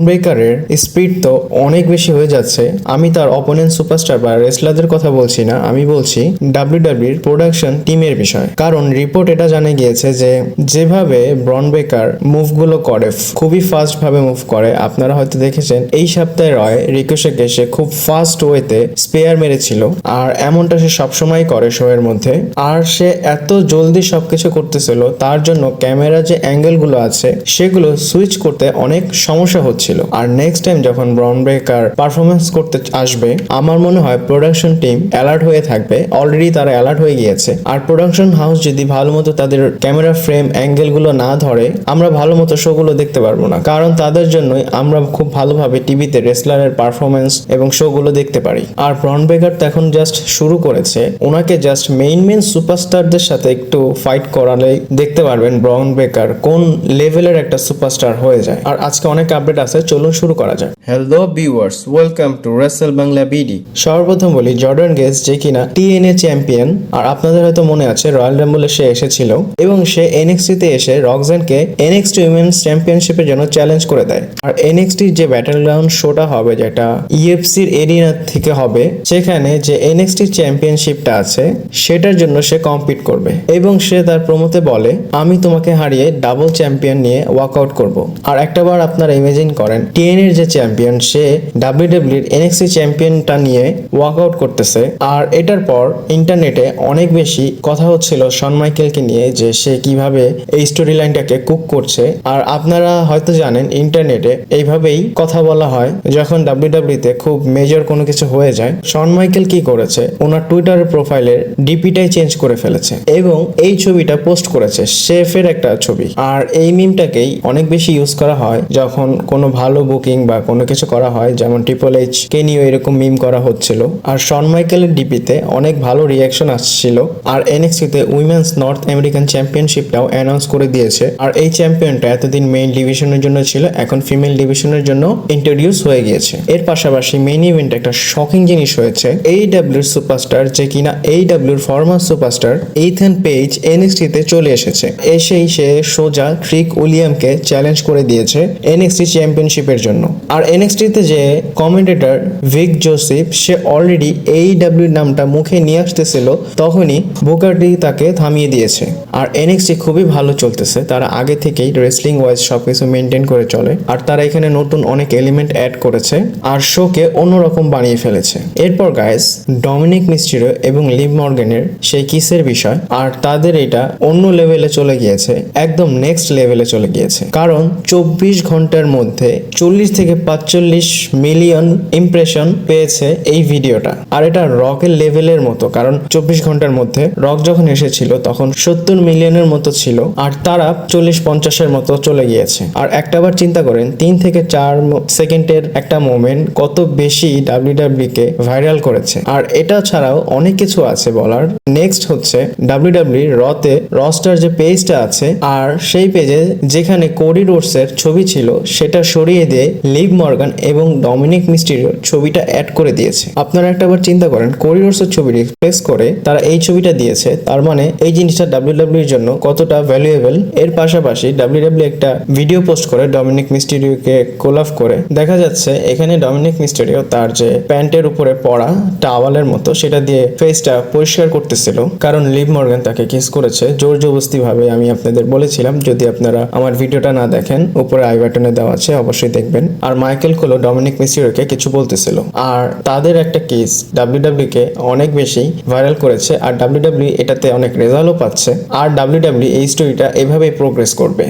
ব্রেকারের speed তো অনেক বেশি হয়ে যাচ্ছে। আমি তার অপোনেন্ট সুপারস্টার বা রেসলারদের কথা বলছি না, আমি বলছি ডাব্লিউডাব্লিউর প্রোডাকশন টিমের বিষয়। কারণ রিপোর্ট এটা জানা গিয়েছে যে যেভাবে ব্রন ব্রেকার মুভগুলো করে, খুবই ফাস্ট ভাবে মুভ করে। আপনারা হয়তো দেখেছেন এই সপ্তাহে রয় রিকোশেকে সে খুব ফাস্ট ওয়েতে স্পেয়ার মেরেছিল, আর এমনটা সে সবসময় করে শো এর মধ্যে। আর সে এত জলদি সবকিছু করতেছিল, তার জন্য ক্যামেরা যে অ্যাঙ্গেলগুলো আছে সেগুলো সুইচ করতে অনেক সমস্যা হচ্ছিল। আর নেক্সট টাইম যখন ব্রন ব্রেকার পারফরমেন্স করতে আসবে, আমার মনে হয় প্রোডাকশন টিম অ্যালার্ট হয়ে থাকবে। অলরেডি তারা অ্যালার্ট হয়ে গিয়েছে। আর প্রোডাকশন হাউস যদি ভালো মতো তাদের ক্যামেরা ফ্রেম অ্যাঙ্গেলগুলো না ধরে, আমরা ভালো মতো শোগুলো দেখতে পারবো না। কারণ তাদের জন্যই আমরা খুব ভালোভাবে টিভিতে রেসলারের পারফরমেন্স এবং শোগুলো দেখতে পারি। আর ব্রন ব্রেকার তো এখন জাস্ট শুরু করেছে, ওনাকে জাস্ট মেইন সুপারস্টারদের সাথে একটু ফাইট করালেই দেখতে পারবেন ব্রন ব্রেকার কোন লেভেলের একটা সুপারস্টার হয়ে যায়। আর আজকে অনেক আপডেট আছে, চলুন শুরু করা যায়। Hello viewers, welcome to Rachel Bangla BD. সর্বপ্রথম বলি জর্ডান গেজ যে কিনা টিএনএ চ্যাম্পিয়ন, আর আপনাদের হয়তো মনে আছে রয়্যাল রাম্বলে সে এসেছিল এবং সে এনএক্সটি তে এসে রক্সজেনকে এনএক্সটি উইমেন্স চ্যাম্পিয়নশিপের জন্য চ্যালেঞ্জ করে দেয়। আর এনএক্সটির যে ব্যাটল গ্রাউন্ড শোটা হবে, যেটা ইএফসির এরিনা থেকে হবে, সেখানে যে এনএক্সটি চ্যাম্পিয়নশিপটা আছে সেটার জন্য সে কম্পিট করবে এবং সে তার প্রমোতে বলে আমি তোমাকে হারিয়ে ডাবল চ্যাম্পিয়ন নিয়ে ওয়ার্কআউট করব। আর একটাবার আপনারা ইমেজিন করেন টিএনএ এর যে চ্যাম্পিয়ন সে ডাব্লিউডাব্লিউর এনএক্সটি চ্যাম্পিয়নটা নিয়ে ওয়ার্কআউট করতেছে। আর এটার পর ইন্টারনেটে অনেক বেশি কথা হচ্ছিল শন মাইকেলকে নিয়ে, যে সে কিভাবে এই স্টোরি লাইনটাকে কুক করছে। আর আপনারা হয়তো জানেন ইন্টারনেটে এইভাবেই কথা বলা হয় যখন ডাব্লিউডাব্লিউতে খুব মেজর কোনো কিছু হয়ে যায়। শন মাইকেল কি করেছে, ওনার টুইটারের প্রোফাইলের ডিপিটাই চেঞ্জ করে ফেলেছে এবং এই ছবিটা পোস্ট করেছে শেফের একটা ছবি। আর এই মিমটাকেই অনেক বেশি ইউজ করা হয় যখন কোনো ভালো বুকিং বা কোনো কিছু করা হয়, যেমন ট্রিপল এইচ কে নিয়েও এরকম মিম করা হচ্ছিল। আর শন মাইকেলের ডিপিতে অনেক ভালো রিয়াকশন আসছিল। আর এনএক্সটিতে উইমেন্স নর্থ আমেরিকান চ্যাম্পিয়নশিপটাও অ্যানাউন্স করে দিয়েছে। আর এই চ্যাম্পিয়নটা এতদিন মেইন ডিভিশনের জন্য ছিল, এখন ফিমেল ডিভিশনের জন্য ইন্ট্রোডিউস হয়ে গিয়েছে। এর পাশাপাশি মেইন ইভেন্ট একটা শকিং জিনিস হয়েছে, এইডাব্লিউর সুপারস্টার যে কিনা এইডাব্লিউর ফর্মার সুপারস্টার ইথান পেজ এনএক্সটিতে চলে এসেছে। এসেই সে সোজা ট্রিক উইলিয়ামকে চ্যালেঞ্জ করে দিয়েছে এনএক্সটি চ্যাম্পিয়নশিপের জন্য। আর এনএক্সটিতে যে কমেন্টেটর ভিক জোসেফ, সে অলরেডি এইডাব্লিউ নামটা মুখে নিয়ে আসতেছিল, তখনই বুকারটি তাকে থামিয়ে দিয়েছে। আর এনএক্সটি খুবই ভালো চলতেছে, তারা আগে থেকেই রেসলিং ওয়াইজ সবকিছু মেনটেন করে চলে। আর তারা এখানে নতুন অনেক এলিমেন্ট অ্যাড করেছে আর শোকে অন্যরকম বানিয়ে ফেলেছে। এরপর গাইস ডমিনিক মিস্টিরিও এবং লিভ মর্গানের সেই কিসের বিষয়, আর তাদের এটা অন্য লেভেলে চলে গিয়েছে, একদম নেক্সট লেভেলে চলে গিয়েছে। কারণ 24 ঘন্টার মধ্যে 40 থেকে 45 মিলিয়ন ইমপ্রেশন পেয়েছে এই ভিডিওটা। আর এটা রকের লেভেলের মতো, কারণ 24 ঘন্টার মধ্যে রক যখন এসেছিল তখন 70 মিলিয়নের মতো ছিল, আর তারা 40-50-এর মতো চলে গিয়েছে। আর একটাবার চিন্তা করেন 3 থেকে 4 সেকেন্ডের একটা মোমেন্ট কত বেশি ডাব্লিউডাব্লিউ কে ভাইরাল করেছে। আর এটা ছাড়াও অনেক কিছু আছে বলার। নেক্সট হচ্ছে ডাব্লিউডাব্লিউ রতে রস্টার যে পেজটা আছে, আর সেই পেজে যেখানে কোডি রোডসের ছবি ছিল সেটা সরিয়ে দিয়ে লিভ মর্গান এবং ডমিনিক মিস্টিরিওর ছবিটা অ্যাড করে দিয়েছে। আপনারা একটাবার চিন্তা করেন কোডি রোডসের ছবি রিপ্লেস করে তারা এই ছবিটা দিয়েছে, তার মানে এই জিনিসটা ডাব্লিউডাব্লিউ এর জন্য কতটা ভ্যালুয়েবল। এর পাশাপাশি ডাব্লিউডাব্লিউ একটা ভিডিও পোস্ট করে ডমিনিক মিস্টিরিওকে কোলাপ করে, দেখা যাচ্ছে এখানে ডমিনিক মিস্টিরিও তার যে প্যান্টের উপরে পরা টাওয়ালের মতো সেটা দিয়ে ফেসটা পরিষ্কার করতেছিল, কারণ লিভ মর্গান তাকে কিস করেছে জোর জবরদস্তি ভাবে। আমি আপনাদের বলেছিলাম, যদি আপনারা আমার ভিডিওটা না দেখেন উপরে আই বাটনে দেওয়া আছে, অবশ্যই দেখবেন। আর মাইকেল কোলো ডমিনিক মিস্টিরিওকে কিছু বলতেছিল, আর তাদের একটা কেস ডাব্লিউডাব্লিউ কে অনেক বেশি ভাইরাল করেছে। আর ডাব্লিউডাব্লিউ এটাতে অনেক রেজাল্টও পাচ্ছে। আর ডাব্লিউডাব্লিউ এই স্টোরিটা এভাবেই প্রোগ্রেস করবে।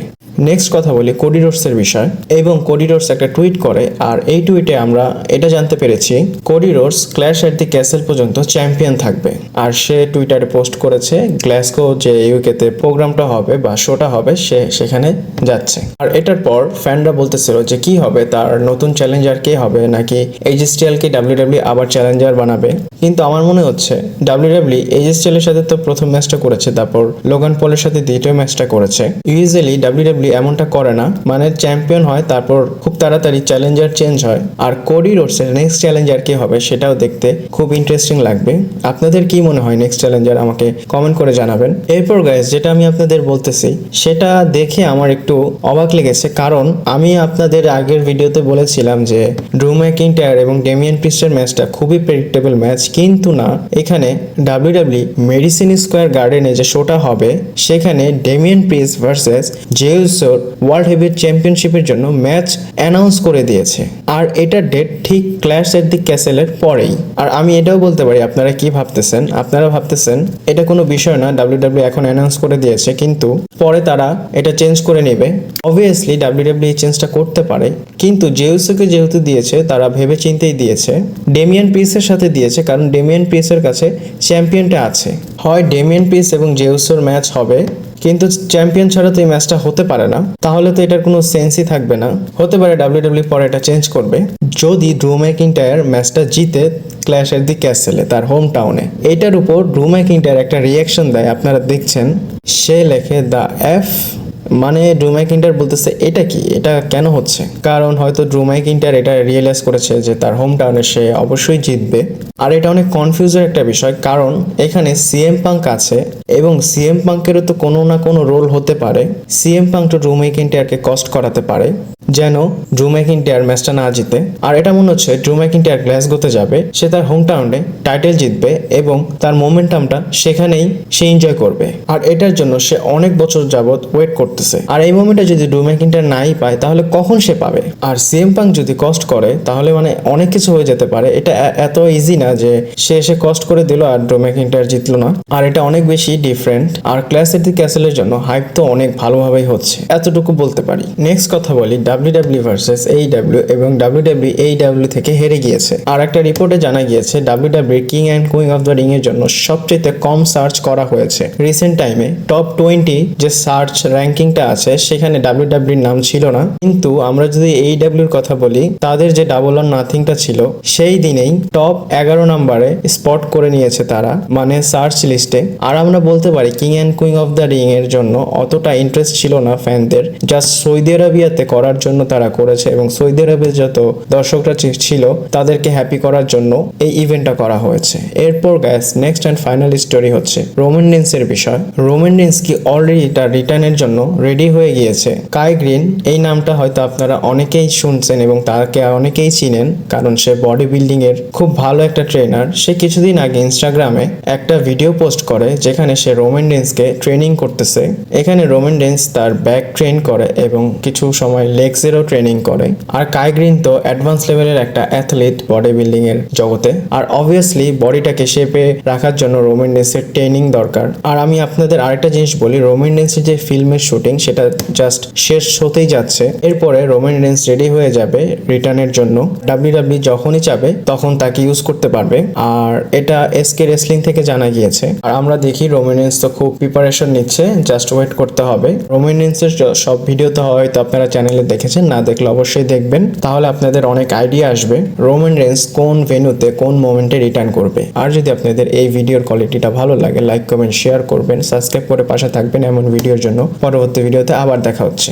নেক্সট কথা বলি কোডি রোডসের বিষয়। এবং কোডি রোডস একটা টুইট করে, আর এই টুইটে আমরা এটা জানতে পেরেছি কোডি রোডস ক্ল্যাশ এট দি ক্যাসেল পর্যন্ত চ্যাম্পিয়ন থাকবে। আর সে টুইটারে পোস্ট করেছে গ্লাসগো যে ইউকেতে প্রোগ্রামটা হবে বা শোটা হবে, সে সেখানে যাচ্ছে। আর এটার পর ফ্যানরা বলতেছিল যে কি হবে, তার নতুন চ্যালেঞ্জার কে হবে, নাকি এইচ স্টাইলকে ডাব্লিউডাব্লিউ আবার চ্যালেঞ্জার বানাবে। কিন্তু আমার মনে হচ্ছে ডাব্লিউডাব্লিউ এইচ স্টাইলের সাথে তো প্রথম ম্যাচটা করেছে, তারপর লোগান পলের সাথে দ্বিতীয় ম্যাচটা করেছে। ইউজুয়ালি ডাব্লিউডাব্লিউ ডাব্লিউডাব্লিউ এমনটা করে না, মানে চ্যাম্পিয়ন হয় তারপর খুব তাড়াতাড়ি চ্যালেঞ্জার চেঞ্জ হয়। আর কোডি রোডসের নেক্সট চ্যালেঞ্জার কি হবে সেটাও দেখতে খুব ইন্টারেস্টিং লাগবে। আপনাদের কি মনে হয় নেক্সট চ্যালেঞ্জার আমাকে কমেন্ট করে জানাবেন। এরপর গাইস যেটা আমি আপনাদের বলতেছি সেটা দেখে আমার একটু অবাক লেগেছে, কারণ আমি আপনাদের আগের ভিডিওতে বলেছিলাম যে ড্রু ম্যাকিন্টায়ার এবং ডেমিয়ান প্রিস্টের ম্যাচটা খুবই প্রেডিক্টেবল ম্যাচ, কিন্তু না, এখানে ডাব্লিউডাব্লিউ মেডিসিন স্কোয়ার গার্ডেনে যে শোটা হবে সেখানে ডেমিয়ান প্রিস্ট ভার্সেস জে উসোর ওয়ার্ল্ড হেভিওয়েট চ্যাম্পিয়নশিপের জন্য ম্যাচ অ্যানাউন্স করে দিয়েছে। আর এটার ডেট ঠিক ক্ল্যাশ এট দি ক্যাসেলের পরেই। আর আমি এটাও বলতে পারি, আপনারা কি ভাবতেছেন, আপনারা ভাবতেছেন এটা কোনো বিষয় না, ডাব্লিউডাব্লিউ এখন অ্যানাউন্স করে দিয়েছে কিন্তু পরে তারা এটা চেঞ্জ করে নেবে। অবভিয়াসলি ডাব্লিউডাব্লিউ এই চেঞ্জটা করতে পারে, কিন্তু জেউসোকে যেহেতু দিয়েছে তারা ভেবে চিন্তেই দিয়েছে। ডেমিয়ান প্রিস্টের সাথে দিয়েছে কারণ ডেমিয়ান প্রিস্টের কাছে চ্যাম্পিয়নটা আছে। হয় ডেমিয়ান প্রিস্ট এবং জেউসোর ম্যাচ হবে, কিন্তু চ্যাম্পিয়ন ছাড়া তো এই ম্যাচটা হতে পারে না, তাহলে তো এটার কোনো সেন্সই থাকবে না। হতে পারে ডাব্লিউডাব্লিউ পরে এটা চেঞ্জ করবে যদি ড্রু ম্যাকিন্টায়ার ম্যাচটা জিতে ক্ল্যাশ এট দি ক্যাসেলে তার হোম টাউনে। এটার উপর ড্রু ম্যাকিন্টায়ার একটা রিয়াকশন দেয়, আপনারা দেখছেন, সে লেখে দ্য এফ, মানে ড্রু ম্যাকিন্টায়ার বলতেছে এটা কি, এটা কেন হচ্ছে, কারণ হয়তো ড্রু ম্যাকিন্টায়ার এটা রিয়েলাইজ করেছে যে তার হোম টাউনে সে অবশ্যই জিতবে। আর এটা অনেক কনফিউজের একটা বিষয়, কারণ এখানে সিএম পাঙ্ক আছে এবং সিএম পাঙ্কেরও তো কোনো না কোনো রোল হতে পারে। সিএম পাঙ্ক তো ড্রু ম্যাকিন্টায়ারকে কস্ট করাতে পারে যেন ড্রু ম্যাকিন্টায়ার ম্যাচটা না জিতে। আর এটা মনে হচ্ছে ড্রু ম্যাকিন্টায়ার গ্লাসগোতে যাবে, সে তার হোম টাউনে টাইটেল জিতবে এবং তার মোমেন্টামটা সেখানেই সে এনজয় করবে। আর এটার জন্য সে অনেক বছর যাবত ওয়েট করতেছে। আর এই মোমেন্টে যদি ড্রু ম্যাকিন্টায়ার নাই পায় তাহলে কখন সে পাবে? আর সিএম পাঙ্ক যদি কস্ট করে তাহলে মানে অনেক কিছু হয়ে যেতে পারে। এটা এত ইজি না যে সে এসে কস্ট করে দিল আর ড্রু ম্যাকিন্টায়ার জিতলো না। আর এটা অনেক বেশি ডিফারেন্ট। আর ক্ল্যাশ এট দি ক্যাসেলের জন্য হাইপ তো অনেক ভালোভাবেই হচ্ছে, এতটুকু বলতে পারি। নেক্সট কথা বলি ডাব্লিউডাব্লিউ ভার্সেস এইডাব্লিউ, এবং ডাব্লিউডাব্লিউ এইডাব্লিউ থেকে হেরে গিয়েছে। আর একটা রিপোর্টে জানা গিয়েছে WWE king and queen of the ring এর জন্য সবচেয়ে কম সার্চ করা হয়েছে রিসেন্ট টাইমে। টপ 20 যে সার্চ র্যাঙ্কিংটা আছে সেখানে ডাব্লিউডাব্লিউর নাম ছিল না, কিন্তু আমরা যদি এইডাব্লিউর কথা বলি তাদের যে ডাবল অর নাথিংটা ছিল সেই দিনেই টপ 11 নম্বরে স্পট করে নিয়েছে তারা, মানে সার্চ লিস্টে। আর আমরা বলতে পারি king and queen of the ring এর জন্য অতটা ইন্টারেস্ট ছিল না ফ্যানদের, জাস্ট সৌদি আরবিয়াতে করার জন্য তারা করেছে এবং সৌদি আরবের যত দর্শকরা ছিল তাদেরকে হ্যাপি করার জন্য এই ইভেন্টটা করা হয়েছে। এরপর gas next and final story হচ্ছে রোমান রেন্সের বিষয়। রোমান রেন্স কি অলরেডি তার রিটার্নের জন্য রেডি হয়ে গিয়েছে। কাই গ্রিন এই নামটা হয়তো আপনারা অনেকেই শুনছেন এবং তাকে অনেকেই চিনেন, কারণ সে বডি বিল্ডিং এর খুব ভালো একটা ট্রেনার। সে কিছুদিন আগে ইনস্টাগ্রামে একটা ভিডিও পোস্ট করে যেখানে সে রোমান রেন্সকে ট্রেনিং করতেছে। এখানে রোমান রেন্স তার ব্যাক ট্রেন করে এবং কিছু সময় লেগসেরও ট্রেনিং করে। আর কাই গ্রিন তো অ্যাডভান্স লেভেলের একটা অ্যাথলিট বডি বিল্ডিং এর জগতে। আর অবভিয়াসলি বডিটাকে শেপে রাখার জন্য রোমান রেন্সের ট্রেনিং দরকার। আর আমি আপনাদের আরেকটা জিনিস বলি, রোমান রেন্সের যে ফিল্মের শুটিং সেটা জাস্ট শেষ হতেই যাচ্ছে। এরপরে রোমান রেন্স রেডি হয়ে যাবে রিটার্নের জন্য। ডাব্লিউডাব্লিউ যখনই চাবে তখন তাকে ইউজ করতে পারবে। আর এটা এসকে রেসলিং থেকে জানা গিয়েছে। আর আমরা দেখি রোমান রেন্স তো খুব প্রিপারেশন নিচ্ছে, জাস্ট ওয়েট করতে হবে। রোমান রেন্সের সব ভিডিও তো হয়তো আপনারা চ্যানেলে দেখেছেন, না দেখলে অবশ্যই দেখবেন, তাহলে আপনাদের অনেক আইডিয়া আসবে রোমান রেন্স কোন ভেন্যুতে কোন মোমেন্টে রিটার্ন করবে। আর যদি আপনাদের এই ভিডিওর কোয়ালিটিটা ভালো লাগে লাইক কমেন্ট শেয়ার করবেন, সাবস্ক্রাইব করে পাশে থাকবেন এমন ভিডিওর জন্য। পরবর্তী ভিডিওতে আবার দেখা হচ্ছে।